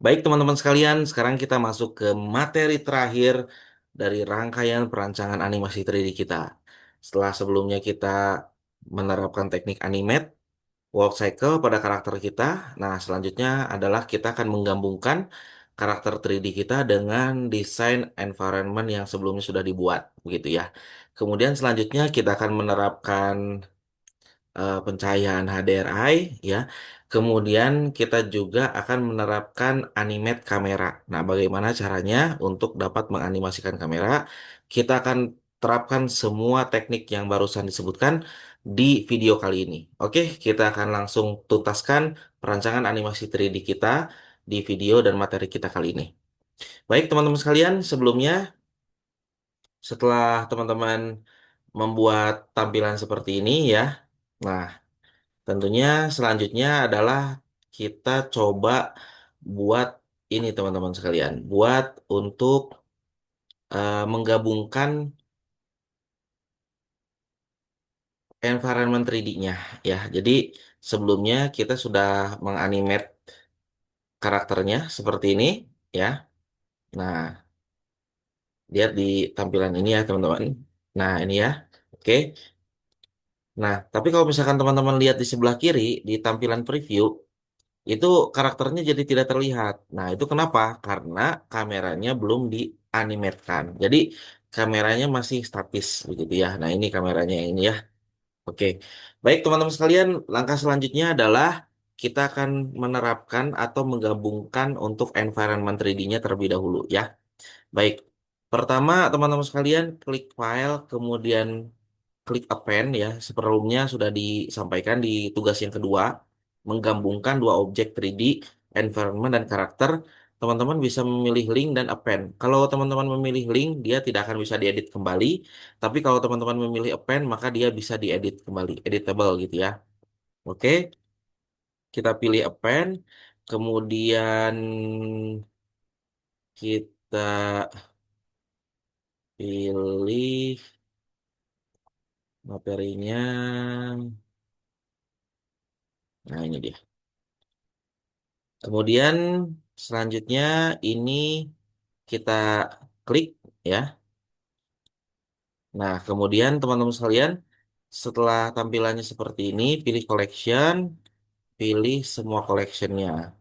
Baik teman-teman sekalian, sekarang kita masuk ke materi terakhir dari rangkaian perancangan animasi 3D kita. Setelah sebelumnya kita menerapkan teknik animate, walk cycle pada karakter kita. Nah, selanjutnya adalah kita akan menggabungkan karakter 3D kita dengan desain environment yang sebelumnya sudah dibuat, begitu ya. Kemudian selanjutnya kita akan menerapkan pencahayaan HDRI ya. Kemudian kita juga akan menerapkan animate kamera. Nah, bagaimana caranya untuk dapat menganimasikan kamera? Kita akan terapkan semua teknik yang barusan disebutkan di video kali ini. Oke, kita akan langsung tuntaskan perancangan animasi 3D kita di video dan materi kita kali ini. Baik, teman-teman sekalian, sebelumnya setelah teman-teman membuat tampilan seperti ini ya. Nah, tentunya selanjutnya adalah kita coba buat ini teman-teman sekalian, buat untuk menggabungkan environment 3D-nya ya. Jadi sebelumnya kita sudah menganimate karakternya seperti ini ya. Nah, lihat di tampilan ini ya teman-teman. Nah, ini ya. Oke. Nah, tapi kalau misalkan teman-teman lihat di sebelah kiri di tampilan preview, itu karakternya jadi tidak terlihat. Nah, itu kenapa? Karena kameranya belum dianimetkan. Jadi, kameranya masih statis begitu ya. Nah, ini kameranya yang ini ya. Oke. Baik, teman-teman sekalian, langkah selanjutnya adalah kita akan menerapkan atau menggabungkan untuk environment 3D-nya terlebih dahulu ya. Baik. Pertama, teman-teman sekalian, klik file, kemudian klik append ya, sebelumnya sudah disampaikan di tugas yang kedua, menggabungkan dua objek 3D, environment dan karakter. Teman-teman bisa memilih link dan append. Kalau teman-teman memilih link, dia tidak akan bisa diedit kembali. Tapi kalau teman-teman memilih append, maka dia bisa diedit kembali, editable gitu ya. Oke, kita pilih append, kemudian kita pilih materinya. Nah, ini dia. Kemudian selanjutnya ini kita klik ya. Nah, kemudian teman-teman sekalian, setelah tampilannya seperti ini, pilih collection, pilih semua collectionnya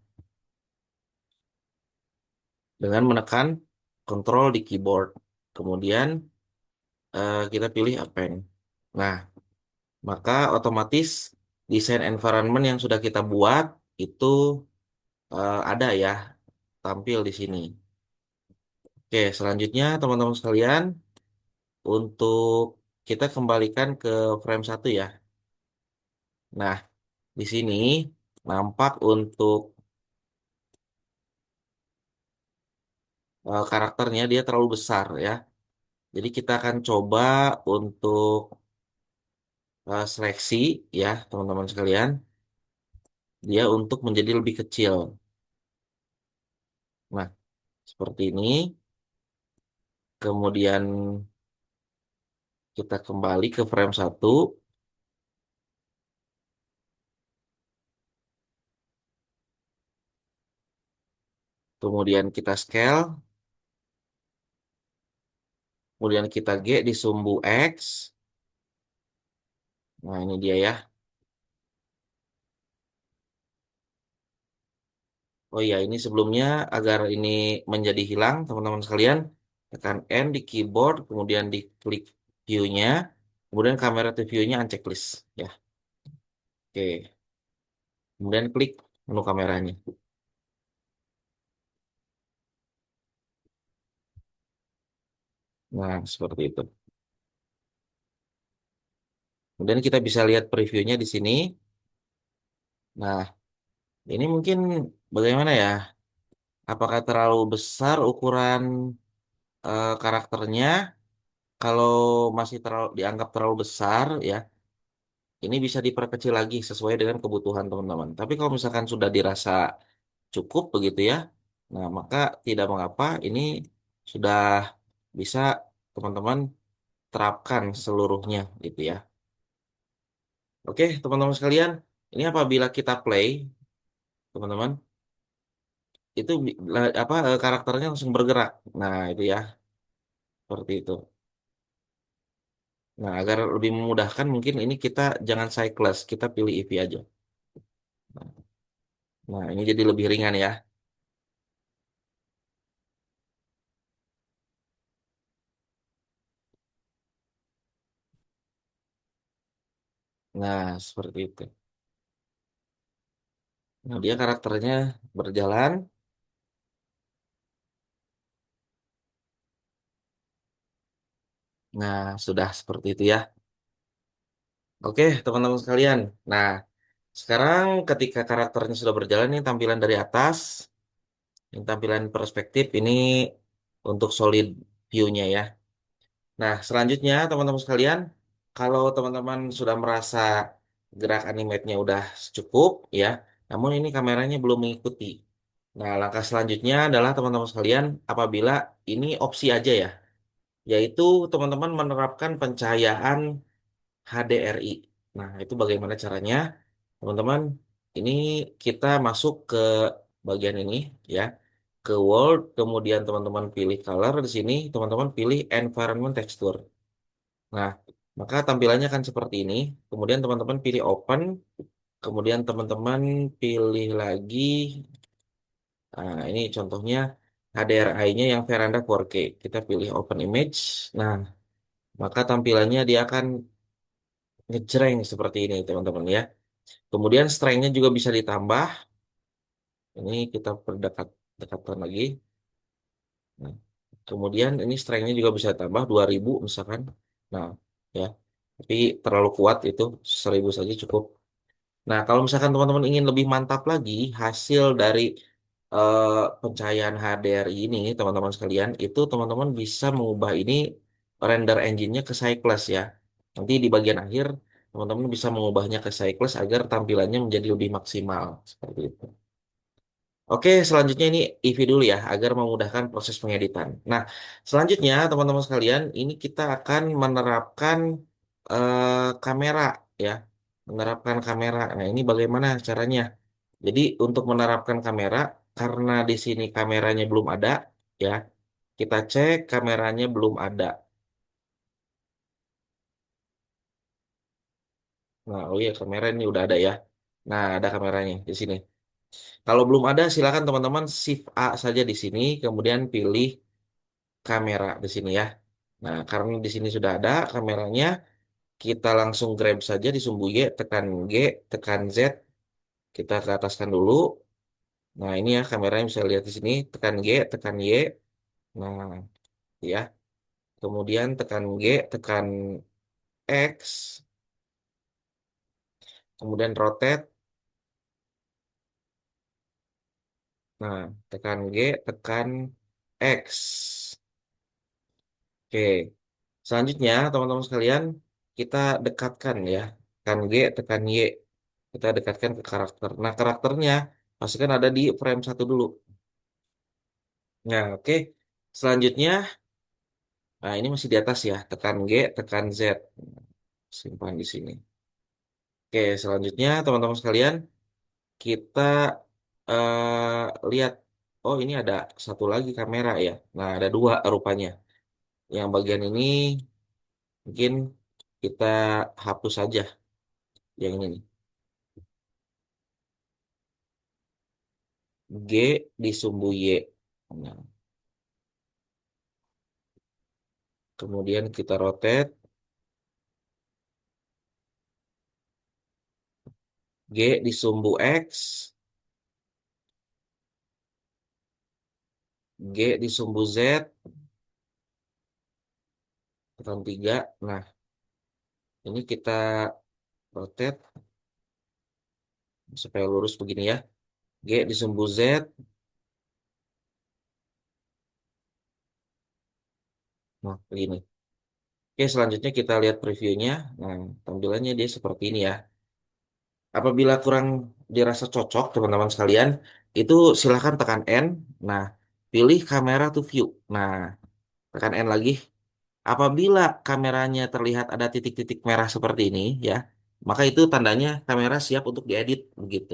dengan menekan Ctrl di keyboard. Kemudian kita pilih append. Nah, maka otomatis desain environment yang sudah kita buat itu ada ya, tampil di sini. Oke, selanjutnya teman-teman sekalian, untuk kita kembalikan ke frame satu ya. Nah, di sini nampak untuk karakternya dia terlalu besar ya. Jadi kita akan coba untuk seleksi ya, teman-teman sekalian. Dia untuk menjadi lebih kecil. Nah, seperti ini. Kemudian kita kembali ke frame satu. Kemudian kita scale. Kemudian kita G di sumbu X. Nah, ini dia ya. Oh iya, ini sebelumnya agar ini menjadi hilang, teman-teman sekalian, tekan N di keyboard, kemudian diklik view-nya, kemudian kamera to view-nya unchecklist. Ya, oke. Kemudian klik menu kameranya. Nah, seperti itu. Kemudian kita bisa lihat previewnya di sini. Nah, ini mungkin bagaimana ya? Apakah terlalu besar ukuran karakternya? Kalau masih terlalu dianggap terlalu besar, ya, ini bisa diperkecil lagi sesuai dengan kebutuhan teman-teman. Tapi kalau misalkan sudah dirasa cukup begitu ya, nah maka tidak mengapa ini sudah bisa teman-teman terapkan seluruhnya gitu ya. Oke, teman-teman sekalian, ini apabila kita play, teman-teman. itu karakternya langsung bergerak. Nah, itu ya, seperti itu. Nah, agar lebih memudahkan mungkin ini kita jangan cycles, kita pilih EV aja. Nah, ini jadi lebih ringan ya. Nah, seperti itu. Nah, dia karakternya berjalan. Nah, sudah seperti itu ya. Oke, teman-teman sekalian. Nah, sekarang ketika karakternya sudah berjalan nih tampilan dari atas, ini tampilan perspektif ini untuk solid view-nya ya. Nah, selanjutnya teman-teman sekalian, kalau teman-teman sudah merasa gerak animate-nya udah cukup ya, namun ini kameranya belum mengikuti. Nah, langkah selanjutnya adalah teman-teman sekalian, apabila ini opsi aja ya, yaitu teman-teman menerapkan pencahayaan HDRI. Nah, itu bagaimana caranya? Teman-teman, ini kita masuk ke bagian ini ya, ke world, kemudian teman-teman pilih color di sini, teman-teman pilih environment texture. Nah, maka tampilannya akan seperti ini. Kemudian teman-teman pilih open, kemudian teman-teman pilih lagi, nah ini contohnya HDRI-nya yang Veranda 4K. Kita pilih open image. Nah, maka tampilannya dia akan ngejreng seperti ini teman-teman ya. Kemudian strength-nya juga bisa ditambah. Ini kita perdekat dekatkan lagi. Nah, kemudian ini strength-nya juga bisa tambah 2000 misalkan. Nah, ya. Tapi terlalu kuat itu 1000 saja cukup. Nah, kalau misalkan teman-teman ingin lebih mantap lagi hasil dari eh, pencahayaan HDRI ini, teman-teman sekalian, itu teman-teman bisa mengubah ini render engine-nya ke Cycles ya. Nanti di bagian akhir, teman-teman bisa mengubahnya ke Cycles agar tampilannya menjadi lebih maksimal. Seperti itu. Oke, selanjutnya ini EV dulu ya, agar memudahkan proses pengeditan. Nah, selanjutnya teman-teman sekalian, ini kita akan menerapkan kamera ya, menerapkan kamera. Nah, ini bagaimana caranya? Jadi untuk menerapkan kamera, karena di sini kameranya belum ada, ya, kita cek kameranya belum ada. Nah, oh iya kamera ini udah ada ya. Nah, ada kameranya di sini. Kalau belum ada, silakan teman-teman Shift A saja di sini, kemudian pilih kamera di sini ya. Nah, karena di sini sudah ada kameranya, kita langsung grab saja di sumbu Y, tekan G, tekan Z, kita ke ataskan dulu. Nah, ini ya kameranya bisa lihat di sini, tekan G, tekan Y. Nah, ya. Kemudian tekan G, tekan X, kemudian rotate. Nah, tekan G, tekan X. Oke. Selanjutnya, teman-teman sekalian, kita dekatkan ya. Tekan G, tekan Y. Kita dekatkan ke karakter. Nah, karakternya pastikan ada di frame satu dulu. Nah, oke. Selanjutnya, nah ini masih di atas ya. Tekan G, tekan Z. Simpan di sini. Oke, selanjutnya teman-teman sekalian, kita lihat. Oh, ini ada satu lagi kamera ya. Nah, ada dua rupanya. Yang bagian ini mungkin kita hapus saja yang ini nih. G di sumbu Y. Nah, kemudian kita rotate G di sumbu X, G di sumbu Z, tekan 3. Nah, ini kita rotate supaya lurus begini ya. G di sumbu Z. Nah, begini. Oke, selanjutnya kita lihat previewnya. Nah, tampilannya dia seperti ini ya. Apabila kurang dirasa cocok, teman-teman sekalian, itu silahkan tekan N. Nah, pilih kamera to view. Nah, tekan N lagi. Apabila kameranya terlihat ada titik-titik merah seperti ini, ya, maka itu tandanya kamera siap untuk diedit, begitu.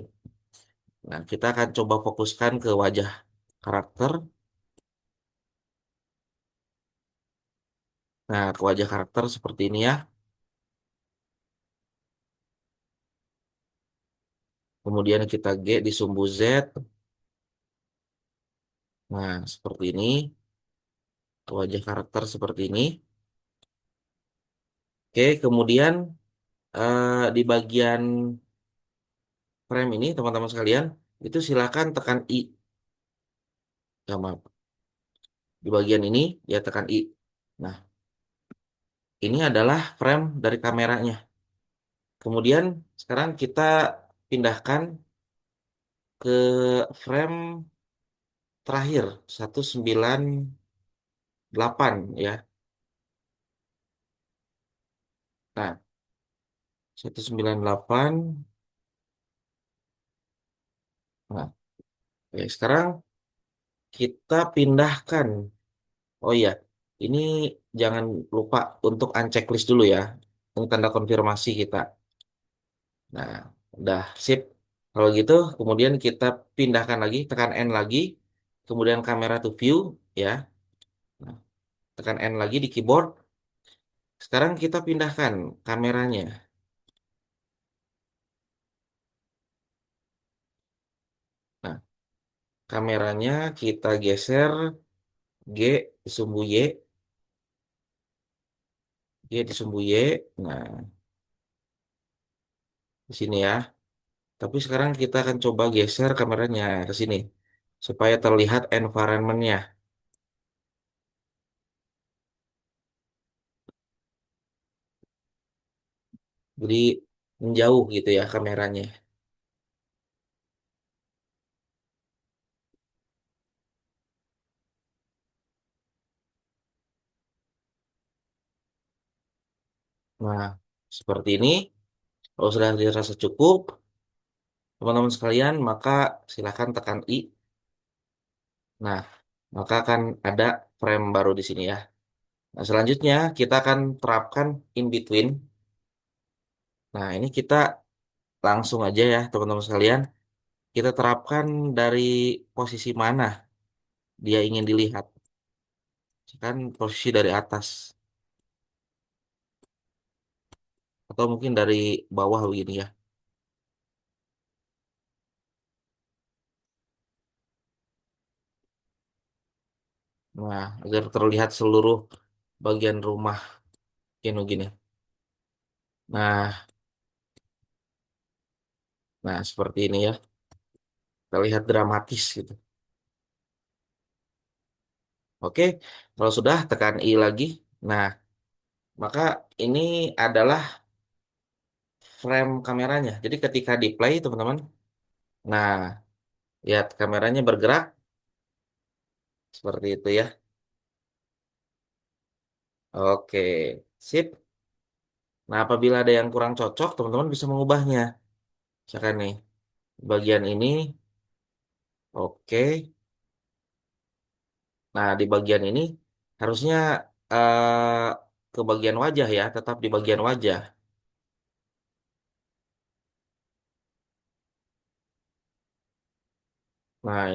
Nah, kita akan coba fokuskan ke wajah. karakter. Nah, ke wajah karakter seperti ini ya. Kemudian kita G di sumbu Z. Nah, seperti ini. Ke wajah karakter seperti ini. Oke, kemudian di bagian frame ini, teman-teman sekalian, itu silakan tekan I. Ya, maaf. Di bagian ini, ya tekan I. Nah, ini adalah frame dari kameranya. Kemudian, sekarang kita pindahkan ke frame terakhir, 198 ya. Nah, 198. Nah, oke, sekarang kita pindahkan. Oh iya, ini jangan lupa untuk unchecklist dulu ya. Ini tanda konfirmasi kita. Nah, udah sip. Kalau gitu, kemudian kita pindahkan lagi, tekan N lagi, kemudian kamera to view, ya. Nah, tekan N lagi di keyboard. Sekarang kita pindahkan kameranya. Nah, kameranya kita geser G di sumbu Y, G di sumbu Y. Nah, di sini ya. Tapi sekarang kita akan coba geser kameranya ke sini supaya terlihat environment-nya. Jadi menjauh gitu ya kameranya. Nah, seperti ini. Kalau sudah dirasa cukup, teman-teman sekalian, maka silakan tekan I. Nah, maka akan ada frame baru di sini ya. Nah, selanjutnya kita akan terapkan in between. Nah, ini kita langsung aja ya, teman-teman sekalian. Kita terapkan dari posisi mana dia ingin dilihat. Kan posisi dari atas atau mungkin dari bawah begini ya. Nah, agar terlihat seluruh bagian rumah gini. Nah, nah seperti ini ya. Terlihat dramatis gitu. Oke, kalau sudah tekan I lagi. Nah, maka ini adalah frame kameranya. Jadi ketika di play teman-teman, nah lihat kameranya bergerak seperti itu ya. Oke, sip. Nah, apabila ada yang kurang cocok, teman-teman bisa mengubahnya. Misalkan nih, bagian ini, oke. Nah, di bagian ini harusnya ke bagian wajah ya, tetap di bagian wajah. Nah,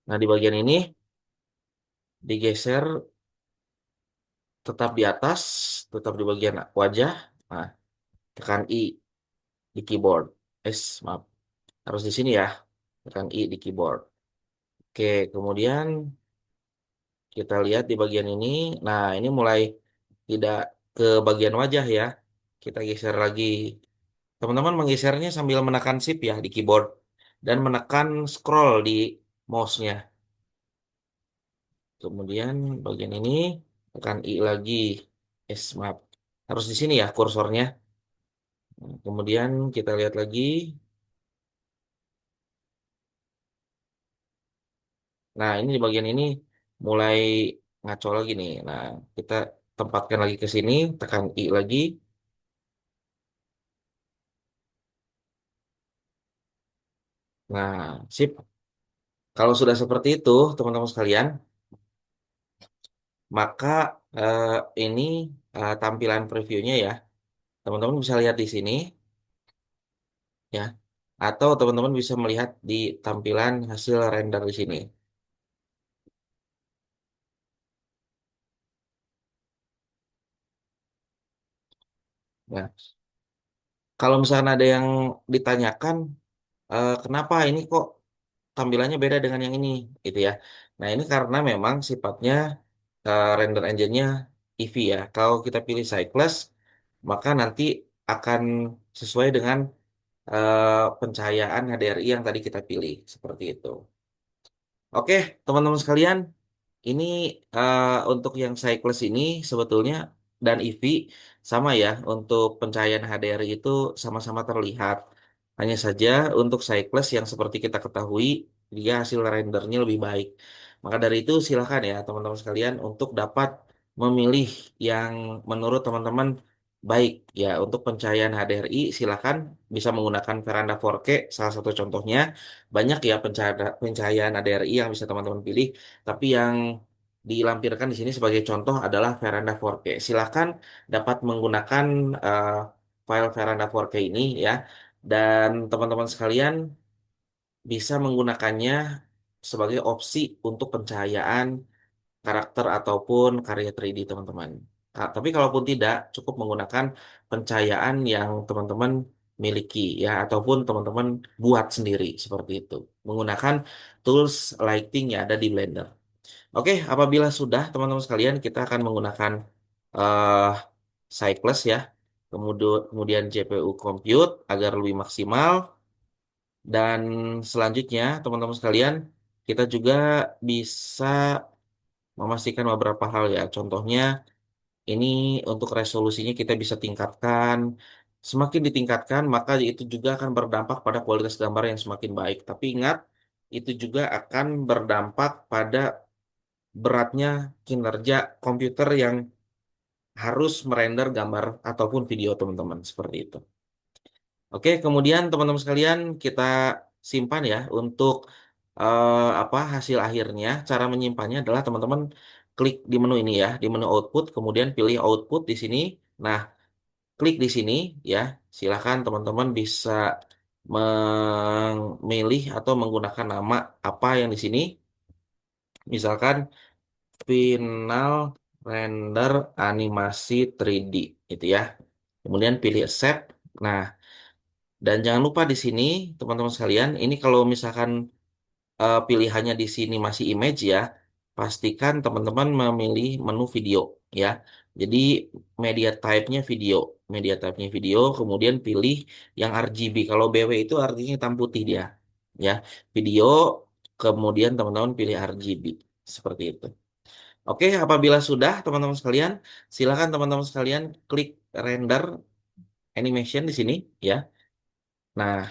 nah di bagian ini digeser tetap di atas, tetap di bagian wajah. Nah, tekan I di keyboard. Maaf, harus di sini ya. Tekan I di keyboard. Oke, kemudian kita lihat di bagian ini. Nah, ini mulai tidak ke bagian wajah ya. Kita geser lagi. Teman-teman menggesernya sambil menekan shift ya di keyboard dan menekan scroll di mouse-nya. Kemudian bagian ini tekan I lagi. Maaf. Harus di sini ya kursornya. Nah, kemudian kita lihat lagi. Nah, ini di bagian ini mulai ngaco lagi nih. Nah, kita tempatkan lagi ke sini, tekan I lagi. Nah, sip. Kalau sudah seperti itu, teman-teman sekalian, maka eh, ini tampilan previewnya ya. Teman-teman bisa lihat di sini ya. atau teman-teman bisa melihat di tampilan hasil render di sini. Nah, kalau misalnya ada yang ditanyakan, kenapa ini kok tampilannya beda dengan yang ini, gitu ya. Nah, ini karena memang sifatnya render engine-nya EV ya. Kalau kita pilih Cycles, maka nanti akan sesuai dengan pencahayaan HDRI yang tadi kita pilih, seperti itu. Oke, teman-teman sekalian, ini untuk yang Cycles ini sebetulnya dan EV sama ya, untuk pencahayaan HDRI itu sama-sama terlihat. Hanya saja untuk Cycles yang seperti kita ketahui, dia hasil rendernya lebih baik. Maka dari itu silakan ya teman-teman sekalian untuk dapat memilih yang menurut teman-teman baik ya. Untuk pencahayaan HDRI silakan bisa menggunakan Veranda 4K salah satu contohnya. Banyak ya pencahayaan HDRI yang bisa teman-teman pilih, tapi yang dilampirkan di sini sebagai contoh adalah Veranda 4K. Silakan dapat menggunakan eh, file Veranda 4K ini ya. Dan teman-teman sekalian bisa menggunakannya sebagai opsi untuk pencahayaan karakter ataupun karya 3D teman-teman. Tapi kalaupun tidak, cukup menggunakan pencahayaan yang teman-teman miliki ya ataupun teman-teman buat sendiri seperti itu. Menggunakan tools lighting yang ada di Blender. Oke, apabila sudah teman-teman sekalian, kita akan menggunakan eh Cycles ya. Kemudian GPU Compute agar lebih maksimal. Dan selanjutnya, teman-teman sekalian, kita juga bisa memastikan beberapa hal ya. Contohnya, ini untuk resolusinya kita bisa tingkatkan. Semakin ditingkatkan, maka itu juga akan berdampak pada kualitas gambar yang semakin baik. Tapi ingat, itu juga akan berdampak pada beratnya kinerja komputer yang harus merender gambar ataupun video teman-teman seperti itu. Oke, kemudian teman-teman sekalian kita simpan ya untuk apa hasil akhirnya. Cara menyimpannya adalah teman-teman klik di menu ini ya, di menu output, kemudian pilih output di sini. Nah, klik di sini ya. Silakan teman-teman bisa memilih atau menggunakan nama apa yang di sini. Misalkan final render animasi 3D gitu ya. Kemudian pilih accept. Nah, dan jangan lupa di sini teman-teman sekalian, ini kalau misalkan pilihannya di sini masih image ya, pastikan teman-teman memilih menu video ya. Jadi media type-nya video, kemudian pilih yang RGB. Kalau BW itu artinya hitam putih dia ya. Video, kemudian teman-teman pilih RGB seperti itu. Oke, apabila sudah teman-teman sekalian, silakan teman-teman sekalian klik render animation di sini ya. Nah,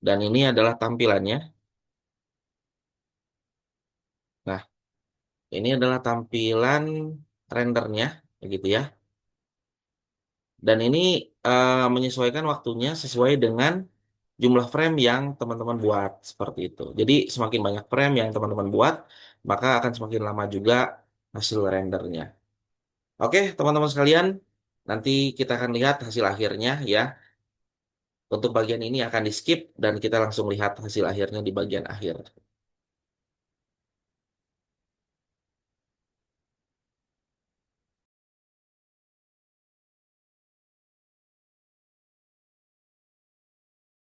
dan ini adalah tampilannya. Nah, ini adalah tampilan rendernya, begitu ya. Dan ini menyesuaikan waktunya sesuai dengan jumlah frame yang teman-teman buat seperti itu. Jadi semakin banyak frame yang teman-teman buat, maka akan semakin lama juga hasil rendernya. Oke, teman-teman sekalian, nanti kita akan lihat hasil akhirnya ya. Untuk bagian ini akan di skip dan kita langsung lihat hasil akhirnya di bagian akhir.